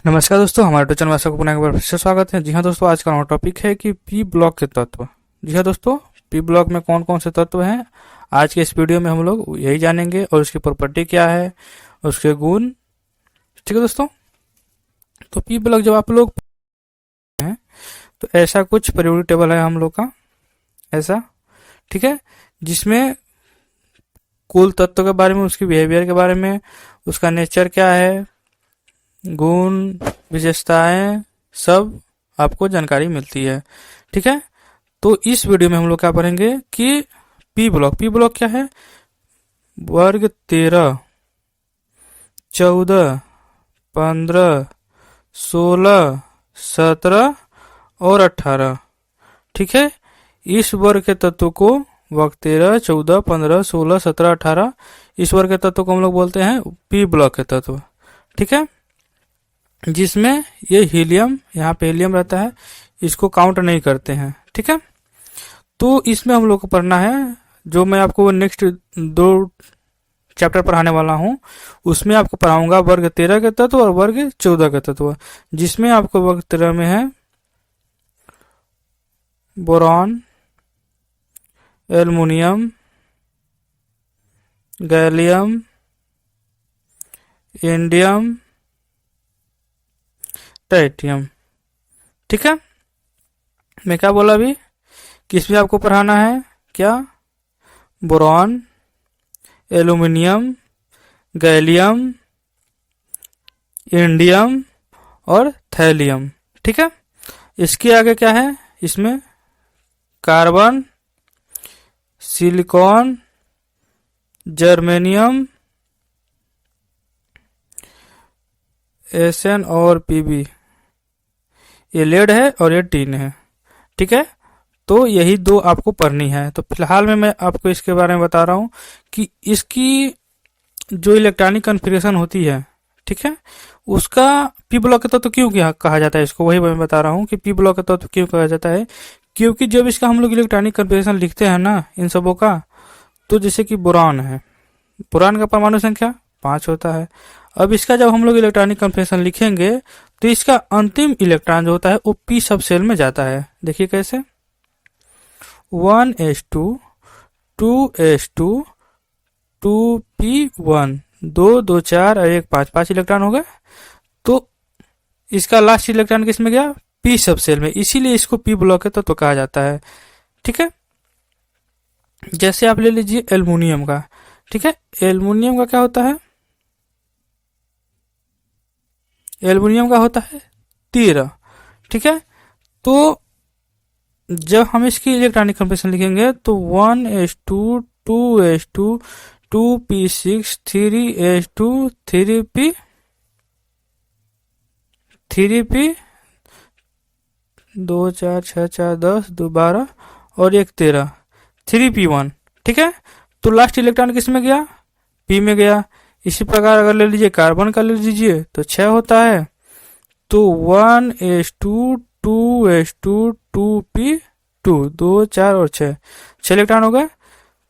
नमस्कार दोस्तों, हमारे ट्यूशन में सबको पुनः एक बार फिर से स्वागत है। जी हाँ दोस्तों, आज का हमारा टॉपिक है कि पी ब्लॉक के तत्व। जी हाँ दोस्तों, पी ब्लॉक में कौन कौन से तत्व हैं, आज के इस वीडियो में हम लोग यही जानेंगे और उसकी प्रॉपर्टी क्या है, उसके गुण। ठीक है दोस्तों, तो पी ब्लॉक जब आप लोग हैं तो ऐसा कुछ पीरियोडिक टेबल है हम लोग का, ऐसा। ठीक है, जिसमें कुल तत्व के बारे में, उसकी बिहेवियर के बारे में, उसका नेचर क्या है, गुण, विशेषताएं, सब आपको जानकारी मिलती है। ठीक है, तो इस वीडियो में हम लोग क्या पढ़ेंगे कि पी ब्लॉक क्या है। वर्ग 13, 14, 15, 16, 17 और 18। ठीक है, इस वर्ग के तत्व को वर्ग 13, 14, 15, 16, 17, 18 इस वर्ग के तत्व को हम लोग बोलते हैं पी ब्लॉक के तत्व। ठीक है, जिसमें ये हीलियम, यहाँ पे हीलियम रहता है, इसको काउंट नहीं करते हैं। ठीक है, तो इसमें हम लोग को पढ़ना है, जो मैं आपको नेक्स्ट 2 चैप्टर पढ़ाने वाला हूँ, उसमें आपको पढ़ाऊंगा वर्ग 13 के तत्व और वर्ग 14 के तत्व। जिसमें आपको वर्ग 13 में है बोरॉन, एल्युमिनियम, गैलियम, इंडियम, टाइटियम। ठीक है, मैं क्या बोला अभी कि इसमें आपको पढ़ाना है क्या, बोरॉन, एल्युमिनियम, गैलियम, इंडियम और थैलियम। ठीक है, इसके आगे क्या है, इसमें कार्बन, सिलिकॉन, जर्मेनियम, एसएन और पीबी, ये लेड है और ये टीन है। ठीक है, तो यही 2 आपको पढ़नी है। तो फिलहाल में मैं आपको इसके बारे में बता रहा हूँ कि इसकी जो इलेक्ट्रॉनिक कॉन्फ़िगरेशन होती है, ठीक है, उसका पी ब्लॉक के तत्व क्यों कहा जाता है, इसको वही मैं बता रहा हूँ कि पी ब्लॉक के तत्व क्यों कहा जाता है। क्योंकि जब इसका हम लोग इलेक्ट्रॉनिक कॉन्फ़िगरेशन लिखते हैं ना इन सबों का, तो जैसे कि बोरान है, बोरान का परमाणु संख्या 5 होता है। अब इसका जब हम लोग इलेक्ट्रॉनिक कॉन्फ़िगरेशन लिखेंगे तो इसका अंतिम इलेक्ट्रॉन जो होता है वो पी सब सेल में जाता है। देखिए कैसे, 1s2, 2s2, 2p1, 2 2 4 और 1 5, 5 इलेक्ट्रॉन हो गए। तो इसका लास्ट इलेक्ट्रॉन किस में गया, पी सब सेल में, इसीलिए इसको पी ब्लॉक के तत्व कहा जाता है। ठीक है, जैसे आप ले लीजिए एल्युमिनियम का। ठीक है, एल्युमिनियम का क्या होता है, एल्युमिनियम का होता है 13। ठीक है, तो जब हम इसकी इलेक्ट्रॉनिक कॉन्फ़िगरेशन लिखेंगे तो 1s2, 2s2, 2p6, 3s2, 3p, 2 4 6 4 10, 2 12 और 1 13, 3p1। ठीक है, तो लास्ट इलेक्ट्रॉन किस में गया, पी में गया। इसी प्रकार अगर ले लीजिए कार्बन का ले लीजिए तो 6 होता है, तो 1s2, 2s2, 2p2, 2 4 और 6 इलेक्ट्रॉन हो गए।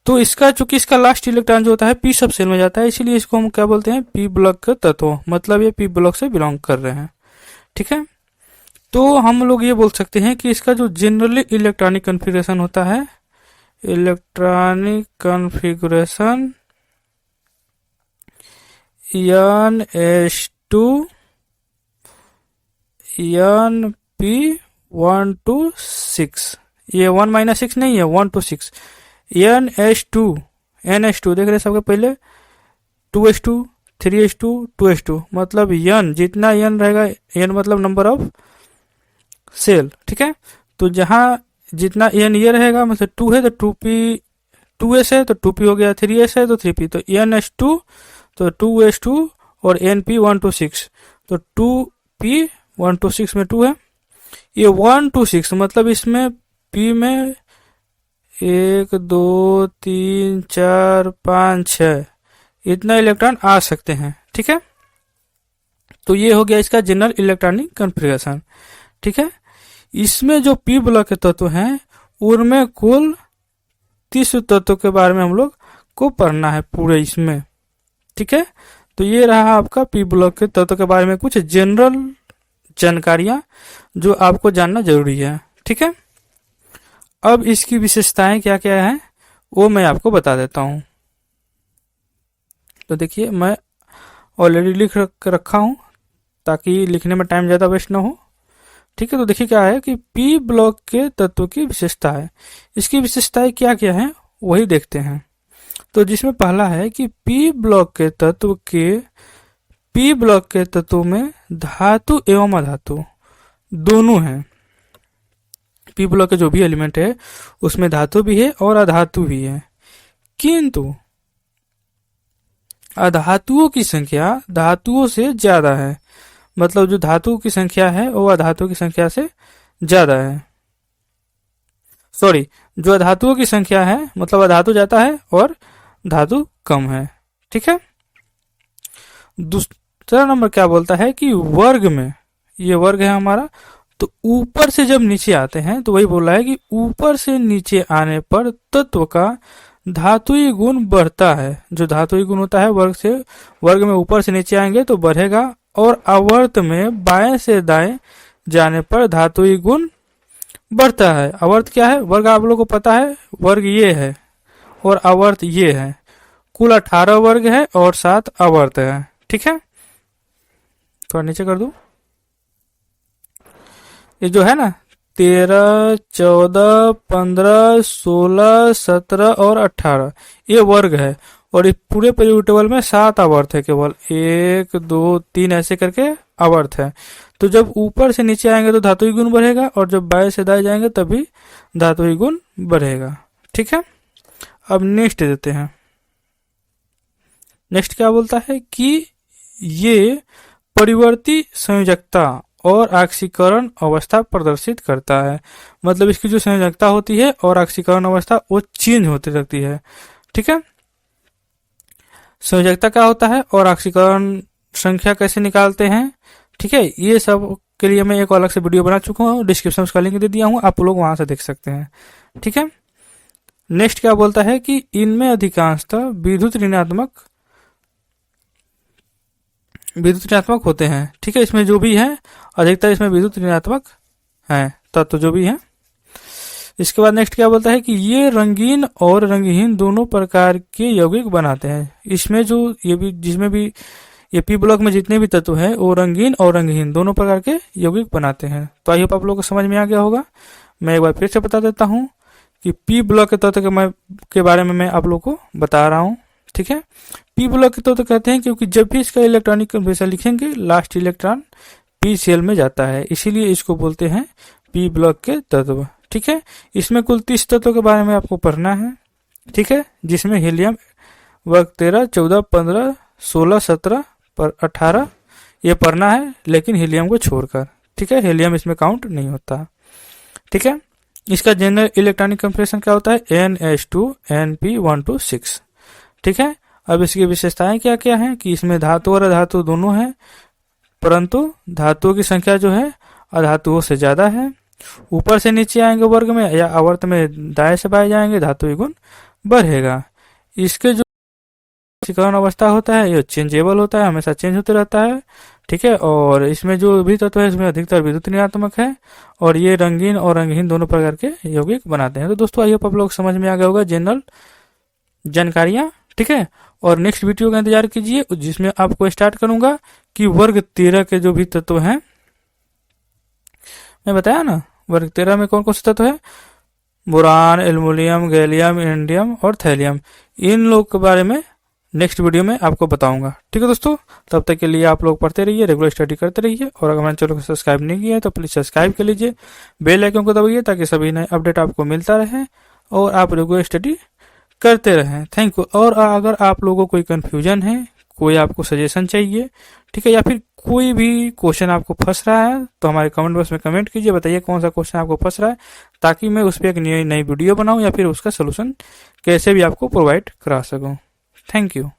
तो इसका चूंकि इसका लास्ट इलेक्ट्रॉन जो होता है पी सब सेल में जाता है, इसीलिए इसको हम क्या बोलते हैं, पी ब्लॉक का तत्व, मतलब ये पी ब्लॉक से बिलोंग कर रहे हैं। ठीक है, तो हम लोग ये बोल सकते हैं कि इसका जो जनरली इलेक्ट्रॉनिक कॉन्फ़िगरेशन होता है, electronic configuration NS2 NP1 to 6, ये 1 - 6 नहीं है, 1 to 6, NS2 देख रहे सबके पहले, 2s2, 3s2, 2s2, मतलब n जितना n रहेगा, n मतलब नंबर ऑफ सेल। ठीक है, तो जहां जितना n ये रहेगा, मतलब 2 है तो 2p, 2s है तो 2p हो गया, 3s है तो 3p, तो NS2 तो 2s2 और NP1 to 6, तो 2p1 to 6 में 2 है, ये 1 to 6 मतलब इसमें p में 1 2 3 4 5 6 इतना इलेक्ट्रॉन आ सकते हैं। ठीक है, तो ये हो गया इसका जनरल इलेक्ट्रॉनिक कॉन्फ़िगरेशन। ठीक है, इसमें जो पी ब्लॉक के तत्व हैं उनमें कुल 30 तत्वों के बारे में हम लोग को पढ़ना है पूरे इसमें। ठीक है, तो ये रहा आपका पी ब्लॉक के तत्व के बारे में कुछ जनरल जानकारियां जो आपको जानना जरूरी है। ठीक है, अब इसकी विशेषताएं क्या क्या है वो मैं आपको बता देता हूं। तो देखिए, मैं ऑलरेडी लिख रखा हूं ताकि लिखने में टाइम ज़्यादा वेस्ट ना हो। ठीक है, तो देखिए क्या है कि पी ब्लॉक के तत्व की विशेषता है। इसकी विशेषताएं क्या क्या है वही देखते हैं। तो जिसमें पहला है कि पी ब्लॉक के तत्वों में धातु एवं अधातु दोनों हैं। पी ब्लॉक के जो भी एलिमेंट है उसमें धातु भी है और अधातु भी है, किंतु अधातुओं की संख्या धातुओं से ज्यादा है। मतलब जो धातु की संख्या है वो अधातु की संख्या से ज्यादा है। सॉरी, जो अधातुओं की संख्या है मतलब अधातु ज्यादा है और धातु कम है। ठीक है, दूसरा नंबर क्या बोलता है कि वर्ग में, ये वर्ग है हमारा, तो ऊपर से जब नीचे आते हैं तो वही बोल रहा है कि ऊपर से नीचे आने पर तत्व का धातुई गुण बढ़ता है। जो धातुई गुण होता है वर्ग में ऊपर से नीचे आएंगे तो बढ़ेगा, और आवर्त में बाएं से दाएं जाने पर धातुई गुण बढ़ता है। आवर्त क्या है? वर्ग आप लोगों को पता है, वर्ग ये है और आवर्त ये है। कुल 18 वर्ग है और 7 आवर्त है। ठीक है, थोड़ा नीचे कर दूं। ये जो है ना 13, 14, 15, 16, 17 और 18 ये वर्ग है, और इस पूरे पीरियोडिक टेबल में 7 आवर्त है। केवल 1, 2, 3 ऐसे करके आवर्त है। तो जब ऊपर से नीचे आएंगे तो धातुई गुण बढ़ेगा, और जब बाएं से दाएं जाएंगे तभी धातुई गुण बढ़ेगा। ठीक है, अब नेक्स्ट देते हैं। नेक्स्ट क्या बोलता है कि ये परिवर्ती संयोजकता और ऑक्सीकरण अवस्था प्रदर्शित करता है। मतलब इसकी जो संयोजकता होती है और ऑक्सीकरण अवस्था वो चेंज होती रहती है। ठीक है, संयोजकता क्या होता है और ऑक्सीकरण संख्या कैसे निकालते हैं, ठीक है, ये सब के लिए मैं एक अलग से वीडियो बना चुका हूँ, डिस्क्रिप्शन में लिंक दे दिया हूँ, आप लोग वहां से देख सकते हैं। ठीक है, नेक्स्ट क्या बोलता है कि इनमें अधिकांशतः विद्युत ऋणात्मक होते हैं। ठीक है, इसमें जो भी है अधिकतर इसमें विद्युत ऋणात्मक है तत्व जो भी है। इसके बाद नेक्स्ट क्या बोलता है कि ये रंगीन और रंगहीन दोनों प्रकार के यौगिक बनाते हैं। इसमें जो जिसमें भी ये पी ब्लॉक में जितने भी तत्व हैं वो रंगीन और रंगहीन दोनों प्रकार के यौगिक बनाते हैं। तो आई होप आप लोगों को समझ में आ गया होगा। मैं एक बार फिर से बता देता हूँ कि पी ब्लॉक के तत्व के बारे में मैं आप लोगों को बता रहा हूँ। ठीक है, पी ब्लॉक के तत्व कहते हैं क्योंकि जब भी इसका इलेक्ट्रॉनिक कन्फिगरेशन लिखेंगे लास्ट इलेक्ट्रॉन पी सेल में जाता है, इसीलिए इसको बोलते हैं पी ब्लॉक के तत्व। ठीक है, इसमें कुल 30 तत्वों के बारे में आपको पढ़ना है। ठीक है, जिसमें हीलियम वर्ग 13, 14, 15, 16, 17 पर 18 ये पढ़ना है, लेकिन हीलियम को छोड़कर। ठीक है, हीलियम इसमें काउंट नहीं होता। ठीक है, इसका जनरल इलेक्ट्रॉनिक कन्फिगरेशन क्या होता है? NH2 NP126। ठीक है, अब इसकी विशेषताएं क्या क्या हैं कि इसमें धातु और अधातु दोनों हैं, परंतु धातुओं की संख्या जो है अधातुओं से ज्यादा है। ऊपर से नीचे आएंगे वर्ग में या आवर्त में दाएं से बाएं जाएंगे धातुई गुण बढ़ेगा। इसके जो ऑक्सीकरण अवस्था होता है ये चेंजेबल होता है, हमेशा चेंज होते रहता है। ठीक है, और इसमें जो भी तत्व है इसमें अधिकतर विद्युत ऋणात्मक है, और ये रंगीन और रंगहीन दोनों प्रकार के यौगिक बनाते हैं। तो दोस्तों आई होप आप लोग समझ में आ गया होगा जनरल जानकारियां। ठीक है, और नेक्स्ट वीडियो का इंतजार कीजिए जिसमें आपको स्टार्ट करूंगा कि वर्ग 13 के जो भी तत्व हैं, मैं बताया ना वर्ग 13 में कौन कौन से तत्व है? बोरान, एल्युमिनियम, गैलियम, इंडियम और थैलियम। इन लोग के बारे में नेक्स्ट वीडियो में आपको बताऊंगा। ठीक है दोस्तों, तब तक के लिए आप लोग पढ़ते रहिए, रेगुलर स्टडी करते रहिए, और अगर मैंने चैनल को सब्सक्राइब नहीं किया है तो प्लीज सब्सक्राइब कर लीजिए, बेल आइकन को दबाइए ताकि सभी नए अपडेट आपको मिलता रहे और आप रेगुलर स्टडी करते रहें। Thank you. और अगर आप लोगों को कोई कंफ्यूजन है, कोई आपको सजेशन चाहिए, ठीक है, या फिर कोई भी क्वेश्चन आपको फंस रहा है तो हमारे कमेंट बॉक्स में कमेंट कीजिए, बताइए कौन सा क्वेश्चन आपको फंस रहा है, ताकि मैं उस पर एक नई वीडियो बनाऊं या फिर उसका सोल्यूशन कैसे भी आपको प्रोवाइड करा सकूं। Thank you.